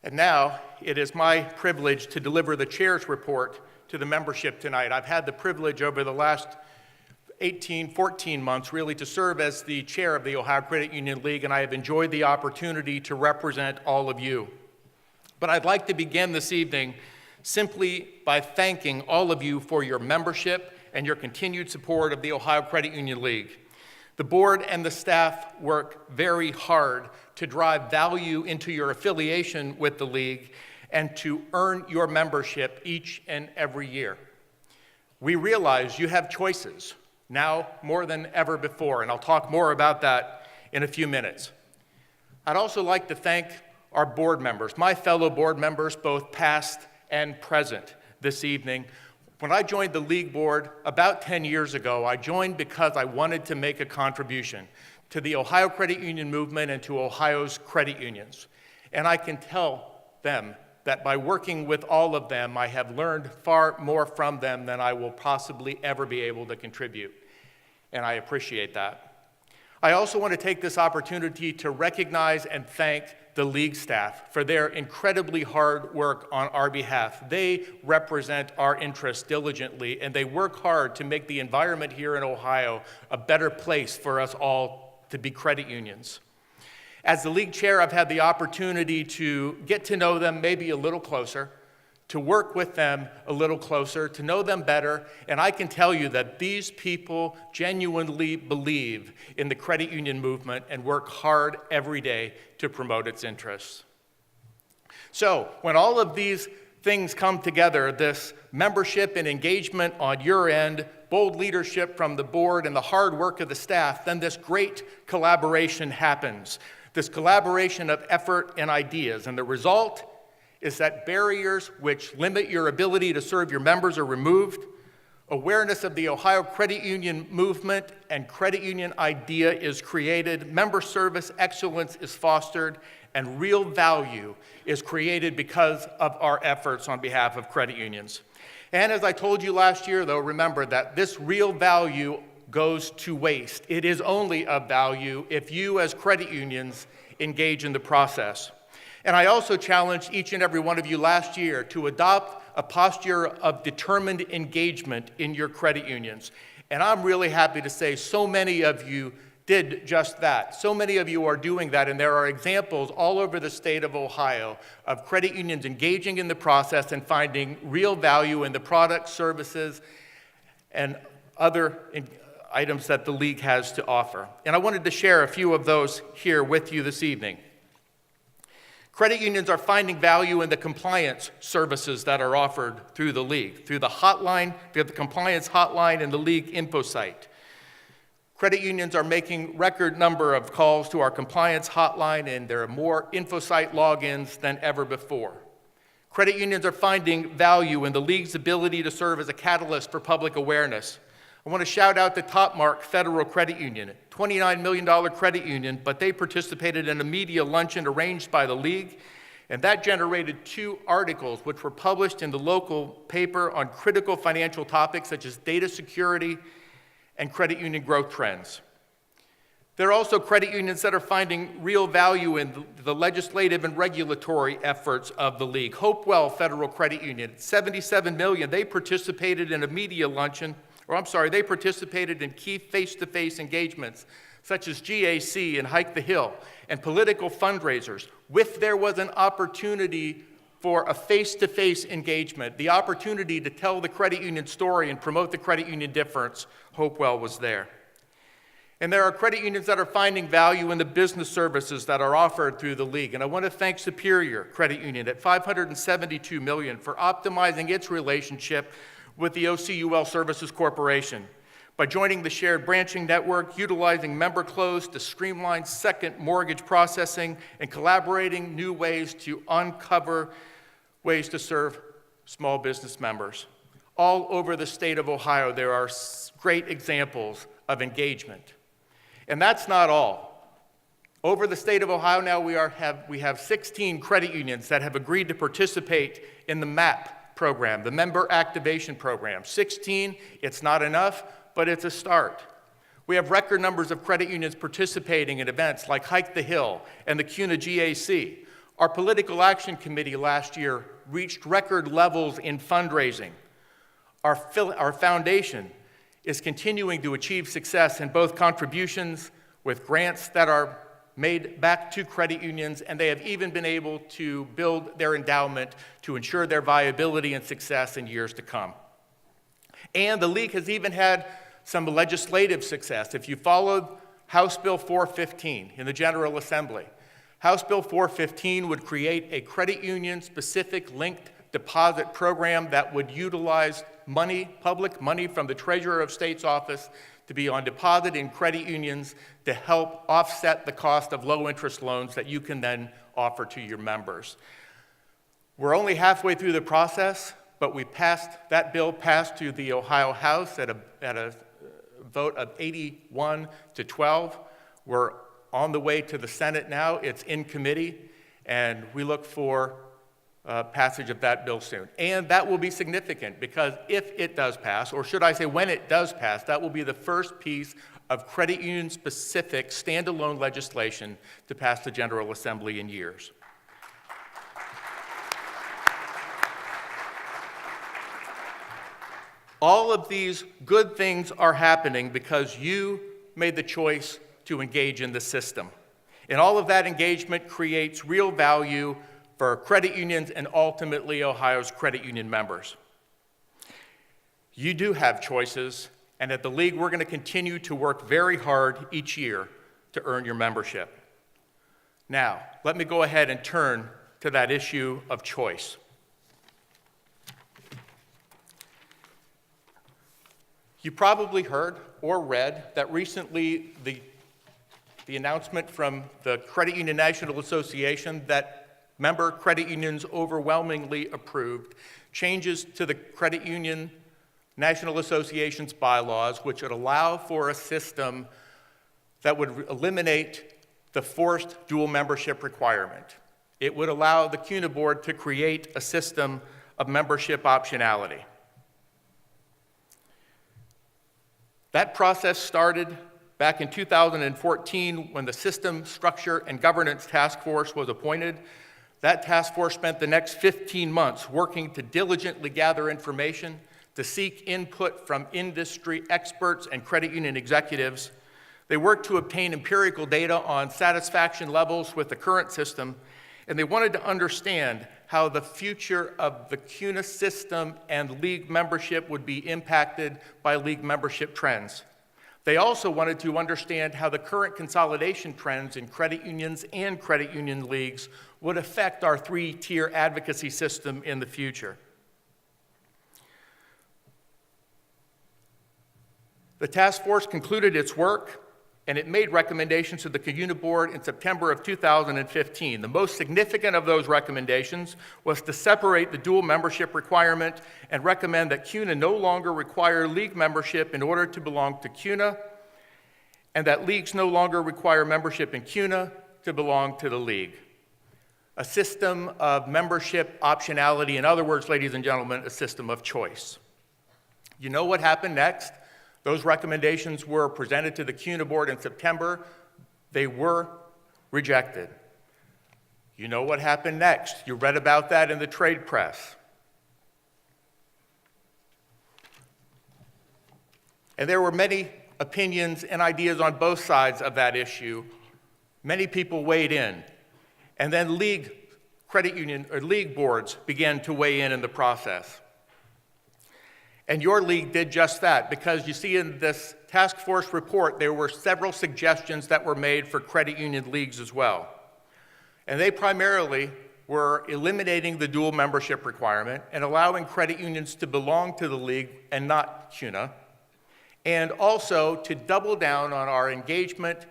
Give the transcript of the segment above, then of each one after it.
And now it is my privilege to deliver the chair's report to the membership tonight. I've had the privilege over the last 14 months really to serve as the chair of the Ohio Credit Union League, and I have enjoyed the opportunity to represent all of you. But I'd like to begin this evening simply by thanking all of you for your membership and your continued support of the Ohio Credit Union League. The board and the staff work very hard to drive value into your affiliation with the League and to earn your membership each and every year. We realize you have choices now more than ever before, and I'll talk more about that in a few minutes. I'd also like to thank our board members, my fellow board members, both past and present this evening. When I joined the League board about 10 years ago, I joined because I wanted to make a contribution to the Ohio Credit Union movement and to Ohio's credit unions. And I can tell them that by working with all of them, I have learned far more from them than I will possibly ever be able to contribute. And I appreciate that. I also want to take this opportunity to recognize and thank the League staff for their incredibly hard work on our behalf. They represent our interests diligently, and they work hard to make the environment here in Ohio a better place for us all to be credit unions. As the League chair, I've had the opportunity to get to know them maybe a little closer, to work with them a little closer, to know them better, and I can tell you that these people genuinely believe in the credit union movement and work hard every day to promote its interests. So, when all of these things come together, this membership and engagement on your end, bold leadership from the board, and the hard work of the staff, then this great collaboration happens. This collaboration of effort and ideas, and the result is that barriers which limit your ability to serve your members are removed, awareness of the Ohio credit union movement and credit union idea is created, member service excellence is fostered, and real value is created because of our efforts on behalf of credit unions. And as I told you last year, though, remember that this real value goes to waste. It is only of value if you as credit unions engage in the process. And I also challenged each and every one of you last year to adopt a posture of determined engagement in your credit unions. And I'm really happy to say so many of you did just that. So many of you are doing that, and there are examples all over the state of Ohio of credit unions engaging in the process and finding real value in the products, services, and other items that the League has to offer. And I wanted to share a few of those here with you this evening. Credit unions are finding value in the compliance services that are offered through the League, through the hotline, through the compliance hotline and the League info site. Credit unions are making record number of calls to our compliance hotline, and there are more info site logins than ever before. Credit unions are finding value in the League's ability to serve as a catalyst for public awareness. I want to shout out the Topmark Federal Credit Union, $29 million credit union, but they participated in a media luncheon arranged by the League, and that generated 2 articles which were published in the local paper on critical financial topics such as data security and credit union growth trends. There are also credit unions that are finding real value in the legislative and regulatory efforts of the League. Hopewell Federal Credit Union, $77 million, they participated in a media luncheon, they participated in key face-to-face engagements such as GAC and Hike the Hill and political fundraisers. There was an opportunity for a face-to-face engagement, the opportunity to tell the credit union story and promote the credit union difference. Hopewell was there. And there are credit unions that are finding value in the business services that are offered through the League. And I want to thank Superior Credit Union at $572 million for optimizing its relationship with the OCUL Services Corporation by joining the shared branching network, utilizing member close to streamline second mortgage processing, and collaborating new ways to uncover ways to serve small business members. All over the state of Ohio, there are great examples of engagement. And that's not all. Over the state of Ohio now, we have 16 credit unions that have agreed to participate in the MAP program, the Member Activation Program. 16, it's not enough, but it's a start. We have record numbers of credit unions participating in events like Hike the Hill and the CUNA GAC. Our Political Action Committee last year reached record levels in fundraising. Our foundation is continuing to achieve success in both contributions with grants that are made back to credit unions, and they have even been able to build their endowment to ensure their viability and success in years to come. And the League has even had some legislative success. If you followed House Bill 415 in the General Assembly, House Bill 415 would create a credit union-specific linked deposit program that would utilize money, public money from the Treasurer of State's office to be on deposit in credit unions to help offset the cost of low-interest loans that you can then offer to your members. We're only halfway through the process, but that bill passed to the Ohio House at a vote of 81 to 12. We're on the way to the Senate now. It's in committee, and we look for passage of that bill soon. And that will be significant because if it does pass, or should I say when it does pass, that will be the first piece of credit union-specific standalone legislation to pass the General Assembly in years. All of these good things are happening because you made the choice to engage in the system. And all of that engagement creates real value for credit unions and ultimately Ohio's credit union members. You do have choices, and at the League, we're going to continue to work very hard each year to earn your membership. Now, let me go ahead and turn to that issue of choice. You probably heard or read that recently the announcement from the Credit Union National Association that member credit unions overwhelmingly approved changes to the Credit Union National Association's bylaws, which would allow for a system that would eliminate the forced dual membership requirement. It would allow the CUNA board to create a system of membership optionality. That process started back in 2014 when the System, Structure, and Governance Task Force was appointed. That task force spent the next 15 months working to diligently gather information, to seek input from industry experts and credit union executives. They worked to obtain empirical data on satisfaction levels with the current system, and they wanted to understand how the future of the CUNA system and League membership would be impacted by League membership trends. They also wanted to understand how the current consolidation trends in credit unions and credit union leagues would affect our three-tier advocacy system in the future. The task force concluded its work, and it made recommendations to the CUNA board in September of 2015. The most significant of those recommendations was to separate the dual membership requirement and recommend that CUNA no longer require League membership in order to belong to CUNA, and that Leagues no longer require membership in CUNA to belong to the League. A system of membership optionality, in other words, ladies and gentlemen, a system of choice. You know what happened next? Those recommendations were presented to the CUNA board in September. They were rejected. You know what happened next. You read about that in the trade press. And there were many opinions and ideas on both sides of that issue. Many people weighed in. And then League credit union or League boards began to weigh in the process. And your League did just that, because you see in this task force report, there were several suggestions that were made for credit union leagues as well. And they primarily were eliminating the dual membership requirement and allowing credit unions to belong to the League and not CUNA, and also to double down on our engagement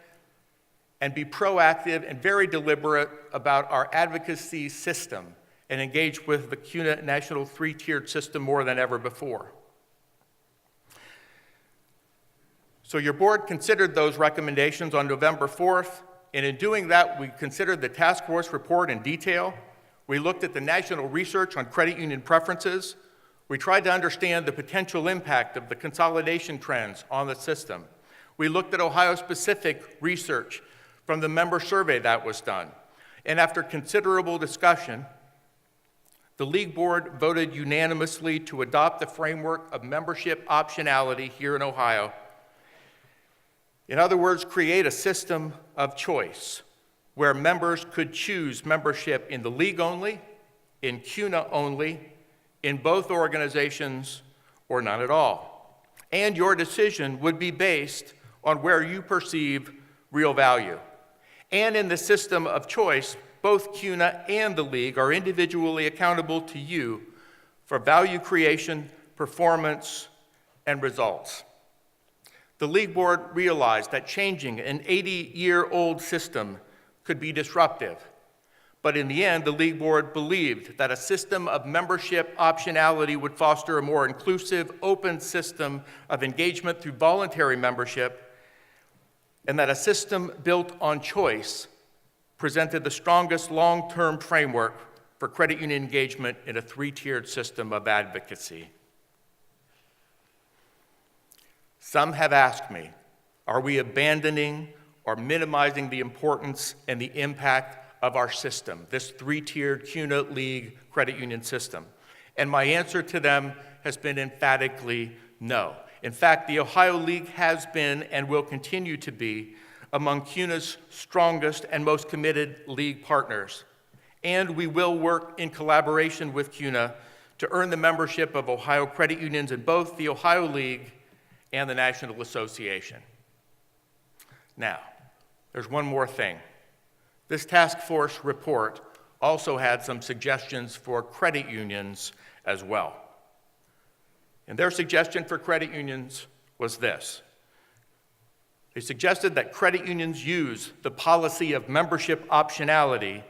and be proactive and very deliberate about our advocacy system and engage with the CUNA national three-tiered system more than ever before. So your board considered those recommendations on November 4th, and in doing that, we considered the task force report in detail. We looked at the national research on credit union preferences. We tried to understand the potential impact of the consolidation trends on the system. We looked at Ohio-specific research from the member survey that was done. And after considerable discussion, the League Board voted unanimously to adopt the framework of membership optionality here in Ohio. In other words, create a system of choice where members could choose membership in the League only, in CUNA only, in both organizations, or none at all. And your decision would be based on where you perceive real value. And in the system of choice, both CUNA and the League are individually accountable to you for value creation, performance, and results. The League Board realized that changing an 80-year-old system could be disruptive. But in the end, the League Board believed that a system of membership optionality would foster a more inclusive, open system of engagement through voluntary membership, and that a system built on choice presented the strongest long-term framework for credit union engagement in a three-tiered system of advocacy. Some have asked me, are we abandoning or minimizing the importance and the impact of our system, this three-tiered CUNA League credit union system? And my answer to them has been emphatically no. In fact, the Ohio League has been and will continue to be among CUNA's strongest and most committed League partners. And we will work in collaboration with CUNA to earn the membership of Ohio credit unions in both the Ohio League and the National Association. Now, there's one more thing. This task force report also had some suggestions for credit unions as well. And their suggestion for credit unions was this. They suggested that credit unions use the policy of membership optionality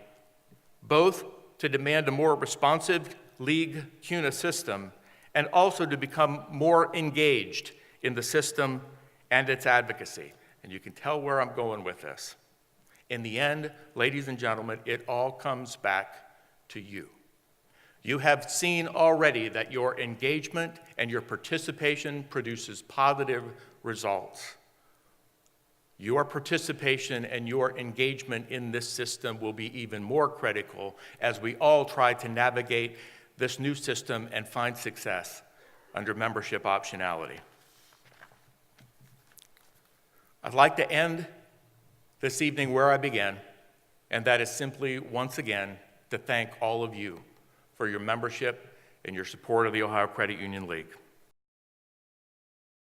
both to demand a more responsive League-CUNA system and also to become more engaged in the system and its advocacy. And you can tell where I'm going with this. In the end, ladies and gentlemen, it all comes back to you. You have seen already that your engagement and your participation produces positive results. Your participation and your engagement in this system will be even more critical as we all try to navigate this new system and find success under membership optionality. I'd like to end this evening where I began, and that is simply, once again, to thank all of you for your membership and your support of the Ohio Credit Union League.